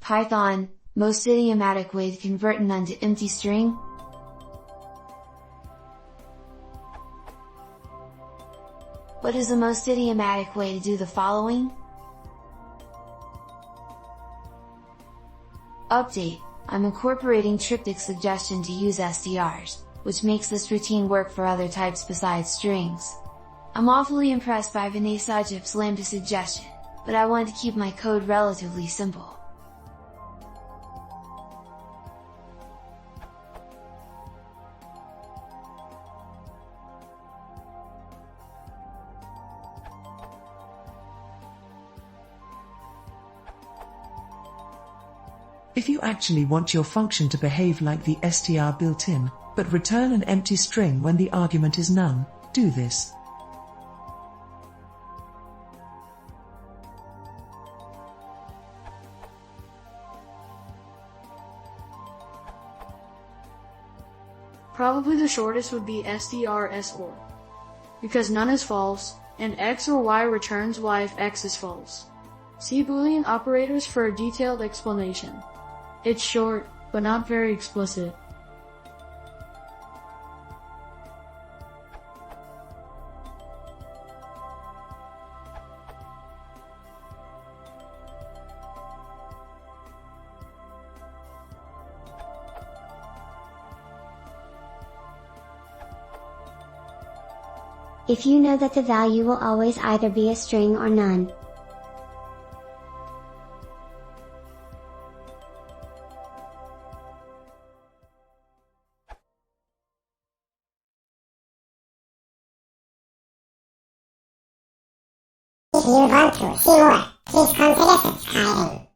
Python, most idiomatic way to convert none to empty string? What is the most idiomatic way to do the following? Update: I'm incorporating triptych suggestion to use STRs, which makes this routine work for other types besides strings. I'm awfully impressed by Vinay Sajip's Lambda suggestion, but I want to keep my code relatively simple. If you actually want your function to behave like the str built-in, but return an empty string when the argument is none, do this. Probably the shortest would be str_or, because none is false, and x or y returns y if x is false. See Boolean operators for a detailed explanation. It's short, but not very explicit. If you know that the value will always either be a string or none. If you want to see more, please consider subscribing.